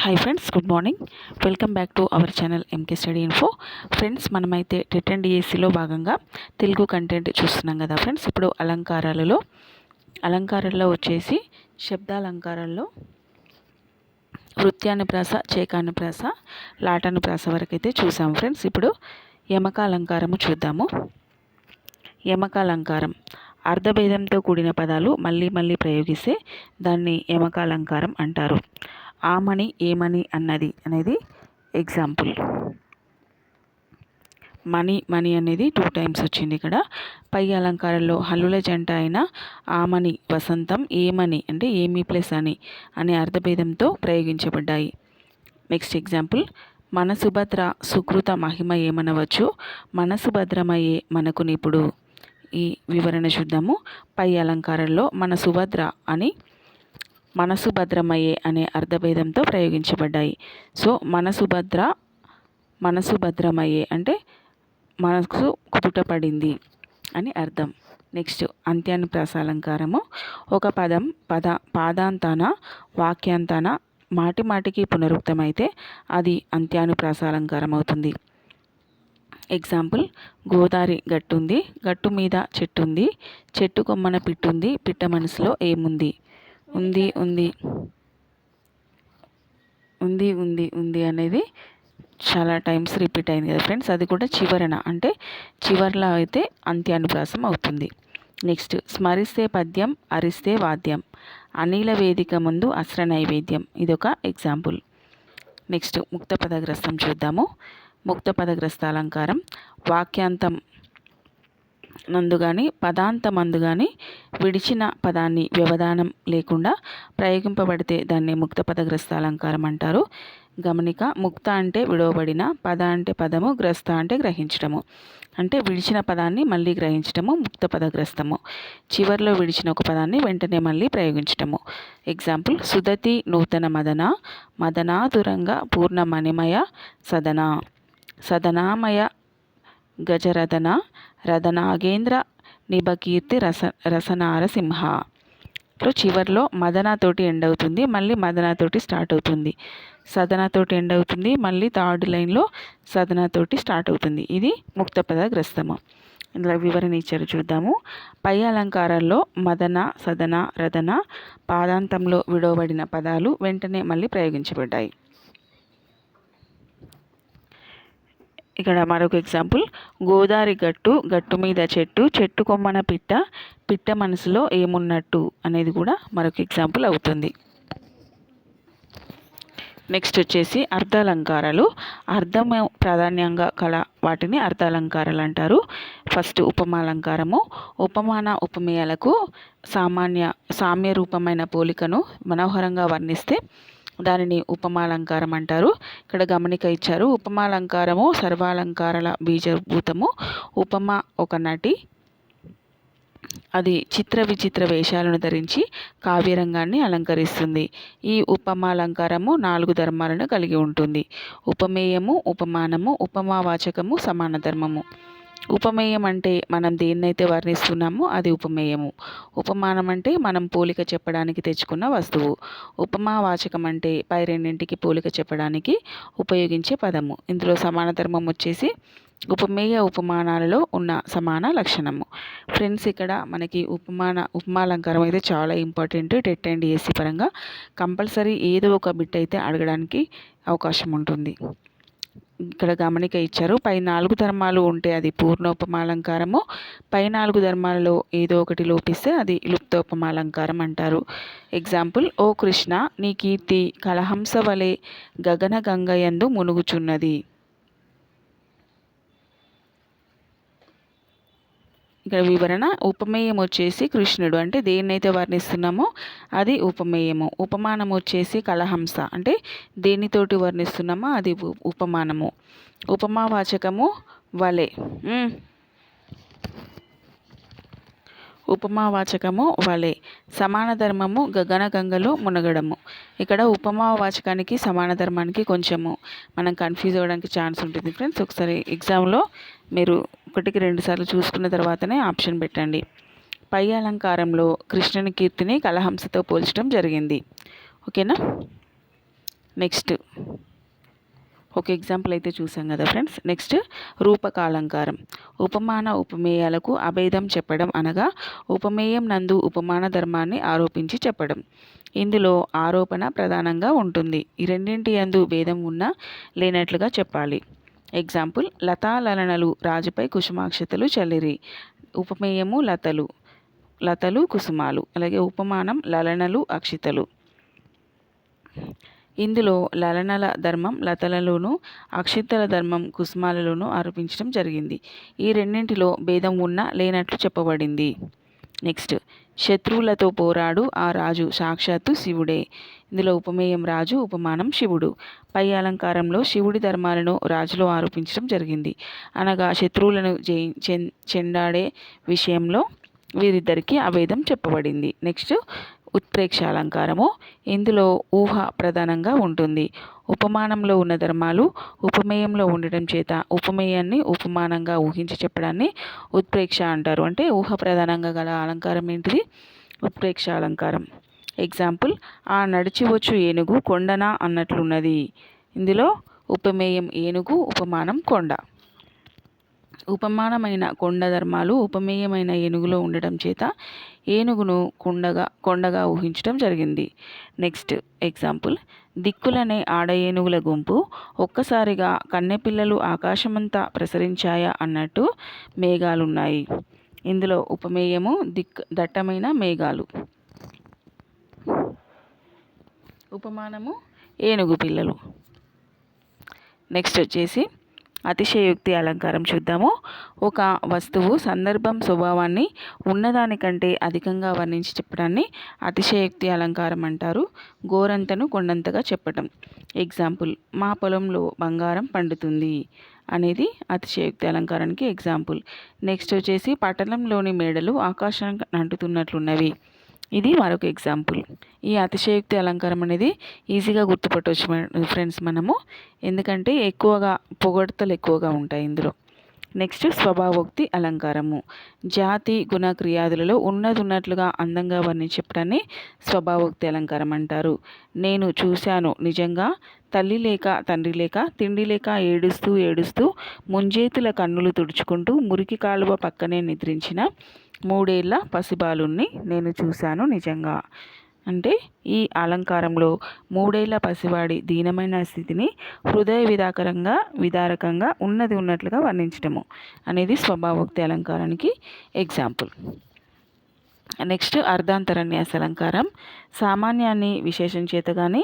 Hi friends, good morning. Welcome back to our channel MK study info. Friends, మనమైతే TET and డిఎస్సిలో భాగంగా Telugu content చూస్తున్నాం కదా friends. ఇప్పుడు అలంకారాల్లో వచ్చేసి శబ్దాలంకారాల్లో వృత్యానుప్రాస, చేకానుప్రాస, లాటానుప్రాస వరకు అయితే చూసాం ఫ్రెండ్స్. ఇప్పుడు యమకాలంకారము చూద్దాము. యమకాలంకారం అర్ధభేదంతో కూడిన పదాలు మళ్ళీ మళ్ళీ ప్రయోగిస్తే దాన్ని యమకాలంకారం అంటారు. ఆమని, ఏమని అనేది ఎగ్జాంపుల్. మణి మణి అనేది 2 టైమ్స్ వచ్చింది ఇక్కడ. పై అలంకారంలో హల్లుల జంట అయిన ఆమని వసంతం, ఏమని అంటే ఏమి ప్లస్ అని అనే అర్ధభేదంతో ప్రయోగించబడ్డాయి. నెక్స్ట్ ఎగ్జాంపుల్, మన సుభద్ర సుకృత మహిమ ఏమనవచ్చు, మనసు భద్రమయ్యే మనకు నిపుడు. ఈ వివరణ చూద్దాము. పై అలంకారంలో మన సుభద్ర అని మనసు భద్రమయ్యే అనే అర్ధభేదంతో ప్రయోగించబడ్డాయి. సో మనసు భద్రమయ్యే అంటే మనసు కుదుటపడింది అని అర్థం. నెక్స్ట్ అంత్యానుప్రాస అలంకారము. ఒక పదం పాదాంతాన, వాక్యాంతాన మాటి మాటికి పునరుక్తమైతే అది అంత్యానుప్రాస అలంకారం అవుతుంది. ఎగ్జాంపుల్, గోదారి గట్టుంది, గట్టు మీద చెట్టుంది, చెట్టు కొమ్మన పిట్టుంది, పిట్ట మనసులో ఏముంది. ఉంది ఉంది ఉంది ఉంది ఉంది అనేది చాలా టైమ్స్ రిపీట్ అయింది కదా ఫ్రెండ్స్. అది కూడా చివరన అంటే చివర్లో అయితే అంత్యానుప్రాసం అవుతుంది. నెక్స్ట్, స్మరిస్తే పద్యం, అరిస్తే వాద్యం, అనిల వేదిక ముందు అస్త్ర నైవేద్యం. ఇదొక ఎగ్జాంపుల్. నెక్స్ట్, ముక్త పదగ్రస్తం చూద్దాము. ముక్త పదగ్రస్త అలంకారం వాక్యాంతం నందు కానీ పదాంతమందు కానీ విడిచిన పదాన్ని వ్యవధానం లేకుండా ప్రయోగింపబడితే దాన్ని ముక్త పదగ్రస్త అలంకారం అంటారు. గమనిక, ముక్త అంటే విడవబడిన, పద అంటే పదము, గ్రస్త అంటే గ్రహించడము. అంటే విడిచిన పదాన్ని మళ్ళీ గ్రహించడము ముక్త పదగ్రస్తము. చివరిలో విడిచిన ఒక పదాన్ని వెంటనే మళ్ళీ ప్రయోగించడము. ఎగ్జాంపుల్, సుదతి నూతన మదన, మదనాతురంగ పూర్ణ మణిమయ సదన, సదనామయ గజరథన, రథనాగేంద్ర నిభకీర్తి రసనార సింహ. ఇప్పుడు చివరిలో మదనతోటి ఎండ్ అవుతుంది, మళ్ళీ మదనతోటి స్టార్ట్ అవుతుంది. సదనతోటి ఎండ్ అవుతుంది, మళ్ళీ థర్డ్ లైన్లో సదనతోటి స్టార్ట్ అవుతుంది. ఇది ముక్త పదగ్రస్తము. ఇందులో వివరణ ఇచ్చారు చూద్దాము. పై అలంకారాల్లో మదన, సదన, రదన పాదాంతంలో విడవబడిన పదాలు వెంటనే మళ్ళీ ప్రయోగించబడ్డాయి. ఇక్కడ మరొక ఎగ్జాంపుల్, గోదారి గట్టు, గట్టు మీద చెట్టు, చెట్టు కొమ్మన పిట్ట, పిట్ట మనసులో ఏమున్నట్టు అనేది కూడా మరొక ఎగ్జాంపుల్ అవుతుంది. నెక్స్ట్ వచ్చేసి అర్ధాలంకారాలు. అర్థం ప్రాధాన్యంగా కల వాటిని అర్ధాలంకారాలు అంటారు. ఫస్ట్ ఉపమాలంకారము. ఉపమాన ఉపమేయాలకు సామ్య రూపమైన పోలికను మనోహరంగా వర్ణిస్తే దానిని ఉపమాలంకారం అంటారు. ఇక్కడ గమనిక ఇచ్చారు. ఉపమాలంకారము సర్వాలంకారాల బీజభూతము. ఉపమ ఒక నటి, అది చిత్ర విచిత్ర వేషాలను ధరించి కావ్యరంగాన్ని అలంకరిస్తుంది. ఈ ఉపమాలంకారము 4 ధర్మాలను కలిగి ఉంటుంది. ఉపమేయము, ఉపమానము, ఉపమావాచకము, సమాన ధర్మము. ఉపమేయం అంటే మనం దేన్నైతే వర్ణిస్తున్నామో అది ఉపమేయము. ఉపమానం అంటే మనం పోలిక చెప్పడానికి తెచ్చుకున్న వస్తువు. ఉపమావాచకం అంటే పై రెండింటికి పోలిక చెప్పడానికి ఉపయోగించే పదము. ఇందులో సమాన ధర్మం వచ్చేసి ఉపమేయ ఉపమానాలలో ఉన్న సమాన లక్షణము. ఫ్రెండ్స్, ఇక్కడ మనకి ఉపమాలంకారం అయితే చాలా ఇంపార్టెంట్. టెట్ అండ్ డిఎస్సి పరంగా కంపల్సరీ ఏదో ఒక బిట్ అయితే అడగడానికి అవకాశం ఉంటుంది. ఇక్కడ గమనిక ఇచ్చారు. పై 4 ధర్మాలు ఉంటే అది పూర్ణోపమాలంకారము. పై 4 ధర్మాలలో ఏదో ఒకటి లోపిస్తే అది లుప్తోపమాలంకారం అంటారు. ఎగ్జాంపుల్, ఓ కృష్ణ, నీ కీర్తి కలహంస వలె గగన గంగయందు మునుగుచున్నది. ఇక్కడ వివరణ, ఉపమేయం వచ్చేసి కృష్ణుడు అంటే దేన్నైతే వర్ణిస్తున్నామో అది ఉపమేయము. ఉపమానం వచ్చేసి కలహంస అంటే దేనితోటి వర్ణిస్తున్నామో అది ఉపమానము. ఉపమావాచకము వలె, ఉపమావాచకము వలె. సమాన ధర్మము గగన గంగలో మునగడము. ఇక్కడ ఉపమావాచకానికి సమాన ధర్మానికి కొంచెము మనం కన్ఫ్యూజ్ అవ్వడానికి ఛాన్స్ ఉంటుంది ఫ్రెండ్స్. ఒకసారి ఎగ్జామ్లో మీరు 1కి 2 సార్లు చూసుకున్న తర్వాతనే ఆప్షన్ పెట్టండి. పై అలంకారంలో కృష్ణుని కీర్తిని కలహంసతో పోల్చడం జరిగింది. ఓకేనా. నెక్స్ట్ ఒక ఎగ్జాంపుల్ అయితే చూసాం కదా ఫ్రెండ్స్. నెక్స్ట్ రూపకాలంకారం. ఉపమాన ఉపమేయాలకు అభేదం చెప్పడం అనగా ఉపమేయం నందు ఉపమాన ధర్మాన్ని ఆరోపించి చెప్పడం. ఇందులో ఆరోపణ ప్రధానంగా ఉంటుంది. ఈ రెండింటి యందు భేదం ఉన్నా లేనట్లుగా చెప్పాలి. ఎగ్జాంపుల్, లతా లలనలు రాజుపై కుసుమాక్షతలు చల్లిరి. ఉపమేయము లతలు కుసుమాలు. అలాగే ఉపమానం లలనలు అక్షితలు. ఇందులో లలనల ధర్మం లతలలోను, అక్షింతల ధర్మం కుసుమాలలోను ఆరోపించడం జరిగింది. ఈ రెండింటిలో భేదం ఉన్నా లేనట్లు చెప్పబడింది. నెక్స్ట్, శత్రువులతో పోరాడు ఆ రాజు సాక్షాత్తు శివుడే. ఇందులో ఉపమేయం రాజు, ఉపమానం శివుడు. పై అలంకారంలో శివుడి ధర్మాలను రాజులో ఆరోపించడం జరిగింది. అనగా శత్రువులను చెండాడే విషయంలో వీరిద్దరికీ అభేదం చెప్పబడింది. నెక్స్ట్, ఉత్ప్రేక్ష అలంకారము. ఇందులో ఊహ ప్రధానంగా ఉంటుంది. ఉపమానంలో ఉన్న ధర్మాలు ఉపమేయంలో ఉండటం చేత ఉపమేయాన్ని ఉపమానంగా ఊహించి చెప్పడాన్ని ఉత్ప్రేక్ష అంటారు. అంటే ఊహ ప్రధానంగా గల అలంకారం ఏంటిది? ఉత్ప్రేక్ష అలంకారం. ఎగ్జాంపుల్, ఆ నడిచివచ్చు ఏనుగు కొండన అన్నట్లున్నది. ఇందులో ఉపమేయం ఏనుగు, ఉపమానం కొండ. ఉపమానమైన కొండ ధర్మాలు ఉపమేయమైన ఏనుగులో ఉండటం చేత ఏనుగును కొండగా ఊహించడం జరిగింది. నెక్స్ట్ ఎగ్జాంపుల్, దిక్కులనే ఆడ ఏనుగుల గుంపు ఒక్కసారిగా కన్నెపిల్లలు ఆకాశమంతా ప్రసరించాయా అన్నట్టు మేఘాలున్నాయి. ఇందులో ఉపమేయము దట్టమైన మేఘాలు. ఉపమానము ఏనుగు పిల్లలు. నెక్స్ట్ వచ్చేసి అతిశయోక్తి అలంకారం చూద్దాము. ఒక వస్తువు సందర్భం స్వభావాన్ని ఉన్నదానికంటే అధికంగా వర్ణించి చెప్పడాన్ని అతిశయోక్తి అలంకారం అంటారు. గోరంతను కొండంతగా చెప్పటం. ఎగ్జాంపుల్, మా పొలంలో బంగారం పండుతుంది అనేది అతిశయోక్తి అలంకారానికి ఎగ్జాంపుల్. నెక్స్ట్ వచ్చేసి పట్టణంలోని మేడలు ఆకాశానికి అంటుతున్నట్లున్నవి. ఇది మరొక ఎగ్జాంపుల్. ఈ అతిశయోక్తి అలంకారం అనేది ఈజీగా గుర్తుపట్టవచ్చు ఫ్రెండ్స్ మనము, ఎందుకంటే ఎక్కువగా పొగడ్తలు ఎక్కువగా ఉంటాయి ఇందులో. నెక్స్ట్ స్వభావోక్తి అలంకారము. జాతి గుణ క్రియాదులలో ఉన్నట్లుగా అందంగా వర్ణించి చెప్పడాన్ని స్వభావోక్తి అలంకారం అంటారు. నేను చూశాను నిజంగా తల్లి లేక తండ్రి లేక తిండి లేక ఏడుస్తూ ఏడుస్తూ ముంజేతుల కన్నులు తుడుచుకుంటూ మురికి కాలువ పక్కనే నిద్రించిన 3 ఏళ్ల పసిబాలుణ్ణి నేను చూశాను నిజంగా. అంటే ఈ అలంకారంలో 3 ఏళ్ల పసివాడి దీనమైన స్థితిని హృదయ విదారకంగా ఉన్నట్లుగా వర్ణించడము అనేది స్వభావోక్తి అలంకారానికి ఎగ్జాంపుల్. నెక్స్ట్ అర్ధాంతరన్యాస అలంకారం. సామాన్యాన్ని విశేషం చేత కానీ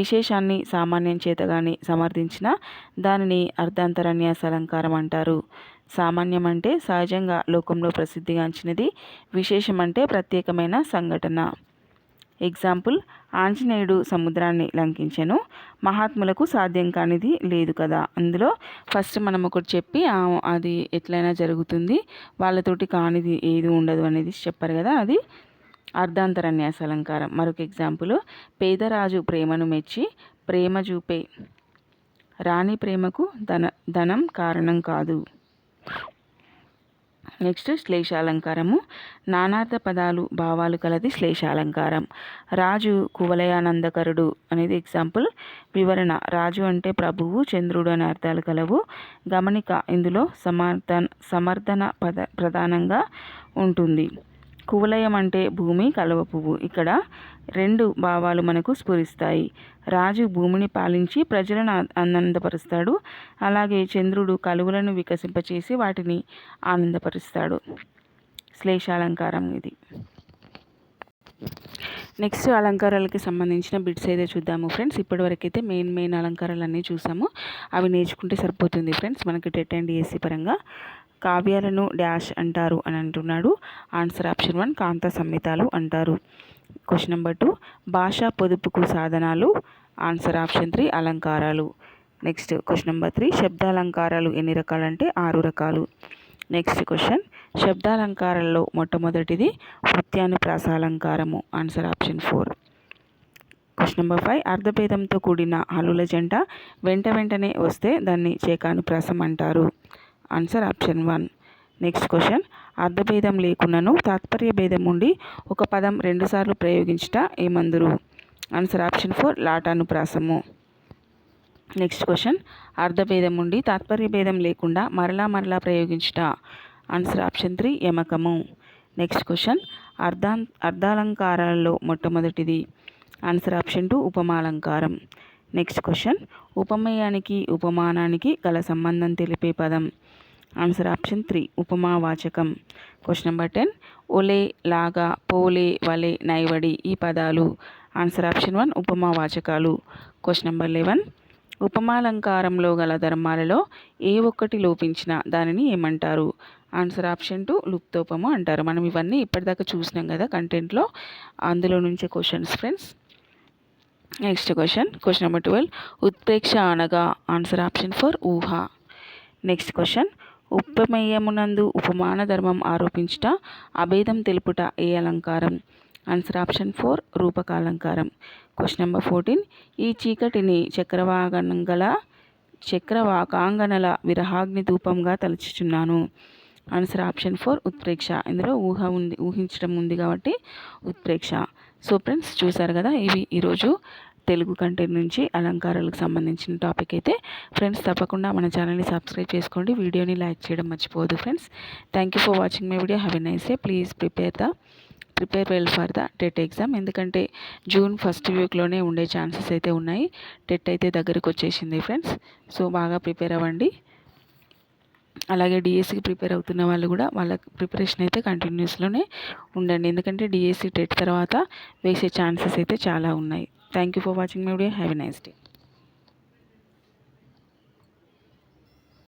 విశేషాన్ని సామాన్యం చేత కానీ సమర్థించిన దానిని అర్ధాంతరన్యాస అలంకారం అంటారు. సామాన్యం అంటే సహజంగా లోకంలో ప్రసిద్ధిగాంచినది. విశేషం అంటే ప్రత్యేకమైన సంఘటన. ఎగ్జాంపుల్, ఆంజనేయుడు సముద్రాన్ని లంఘించెను. మహాత్ములకు సాధ్యం కానిది లేదు కదా. అందులో ఫస్ట్ మనం ఒకటి చెప్పి అది ఎట్లయినా జరుగుతుంది, వాళ్ళతోటి కానిది ఏది ఉండదు అనేది చెప్పారు కదా, అది అర్ధాంతరన్యాస అలంకారం. మరొక ఎగ్జాంపుల్, పేదరాజు ప్రేమను మెచ్చి ప్రేమ చూపే రాణి ప్రేమకు ధనం కారణం కాదు. నెక్స్ట్ శ్లేషాలంకారము. నానార్థ పదాలు భావాలు కలది శ్లేషాలంకారం. రాజు కువలయానందకరుడు అనేది ఎగ్జాంపుల్. వివరణ, రాజు అంటే ప్రభువు, చంద్రుడు అనే అర్థాలు కలవు. గమనిక, ఇందులో సమర్థన ప్రధానంగా ఉంటుంది. కువలయం అంటే భూమి, కలువ పువ్వు. ఇక్కడ 2 భావాలు మనకు స్ఫురిస్తాయి. రాజు భూమిని పాలించి ప్రజలను ఆనందపరుస్తాడు. అలాగే చంద్రుడు కలువలను వికసింపచేసి వాటిని ఆనందపరుస్తాడు. శ్లేషాలంకారం ఇది. నెక్స్ట్ అలంకారాలకి సంబంధించిన బిట్స్ అయితే చూద్దాము ఫ్రెండ్స్. ఇప్పటివరకు అయితే మెయిన్ అలంకారాలు అన్నీ చూసాము. అవి నేర్చుకుంటే సరిపోతుంది ఫ్రెండ్స్ మనకి టెట్ అండ్ డిఎస్సి పరంగా. కావ్యాలను డాష్ అంటారు అని అంటున్నాడు. ఆన్సర్ ఆప్షన్ 1 కాంత సంహితాలు అంటారు. క్వశ్చన్ నెంబర్ 2 భాషా పొదుపుకు సాధనాలు. ఆన్సర్ ఆప్షన్ 3 అలంకారాలు. నెక్స్ట్ క్వశ్చన్ నెంబర్ 3 శబ్దాలంకారాలు ఎన్ని రకాలంటే 6 రకాలు. నెక్స్ట్ క్వశ్చన్, శబ్దాలంకారాల్లో మొట్టమొదటిది వృత్యానుప్రాస అలంకారము. Answer option 4. క్వశ్చన్ నెంబర్ 5 అర్ధభేదంతో కూడిన హల్లుల జంట వెంటనే వస్తే దాన్ని చేకానుప్రాసం అంటారు. Answer option 1. నెక్స్ట్ క్వశ్చన్, అర్ధభేదం లేకున్నను తాత్పర్య భేదం ఉండి ఒక పదం 2 సార్లు ప్రయోగించుట ఏమందురు. ఆన్సర్ ఆప్షన్ 4 లాటానుప్రాసము. నెక్స్ట్ క్వశ్చన్, అర్ధభేదం ఉండి తాత్పర్య భేదం లేకుండా మరలా మరలా ప్రయోగించుట. ఆన్సర్ ఆప్షన్ 3 యమకము. నెక్స్ట్ క్వశ్చన్, అర్ధాలంకారాలలో మొట్టమొదటిది. ఆన్సర్ ఆప్షన్ 2 ఉపమాలంకారం. నెక్స్ట్ క్వశ్చన్, ఉపమేయానికి ఉపమానానికి గల సంబంధం తెలిపే పదం. Answer option 3 ఉపమావాచకం. క్వశ్చన్ నెంబర్ 10, ఒలే, లాగా, పోలే, వలే, నైవడి ఈ పదాలు. Answer option 1 ఉపమావాచకాలు. క్వశ్చన్ నెంబర్ 11, ఉపమాలంకారంలో గల ధర్మాలలో ఏ ఒక్కటి లోపించినా దానిని ఏమంటారు. ఆన్సర్ ఆప్షన్ 2 లుప్తోపము అంటారు. మనం ఇవన్నీ ఇప్పటిదాకా చూసినాం కదా కంటెంట్లో, అందులో నుంచే questions friends. Next question number 12, ఉత్ప్రేక్ష అనగా. ఆన్సర్ ఆప్షన్ 4 ఊహ. నెక్స్ట్ క్వశ్చన్, ఉపమేయమునందు ఉపమాన ధర్మం ఆరోపించుట అభేదం తెలుపుట ఏ అలంకారం. Answer option 4 రూపకాలంకారం. క్వశ్చన్ నెంబర్ 14, ఈ చీకటిని చక్రవాకాంగనల విరహాగ్ని ధూపంగా తలుచుచున్నాను. Answer option 4 ఉత్ప్రేక్ష. ఇందులో ఊహించడం ఉంది కాబట్టి ఉత్ప్రేక్ష. సో ఫ్రెండ్స్ చూసారు కదా, ఇవి ఈరోజు తెలుగు కంటెంట్ నుంచి అలంకారాలకు సంబంధించిన టాపిక్ అయితే. ఫ్రెండ్స్ తప్పకుండా మన ఛానల్ని సబ్స్క్రైబ్ చేసుకోండి, వీడియోని లైక్ చేయడం మర్చిపోవద్దు friends. Thank you for watching my video. Have a nice day. Please prepare well for the TET exam. ఎందుకంటే జూన్ ఫస్ట్ వీక్లోనే ఉండే ఛాన్సెస్ అయితే ఉన్నాయి. టెట్ అయితే దగ్గరికి వచ్చేసింది ఫ్రెండ్స్. సో బాగా ప్రిపేర్ అవ్వండి. అలాగే డిఎస్సికి ప్రిపేర్ అవుతున్న వాళ్ళు కూడా వాళ్ళ ప్రిపరేషన్ అయితే కంటిన్యూస్లోనే ఉండండి. ఎందుకంటే డిఎస్సి టెట్ తర్వాత వేసే ఛాన్సెస్ అయితే చాలా ఉన్నాయి. Thank you for watching my video. Have a nice day.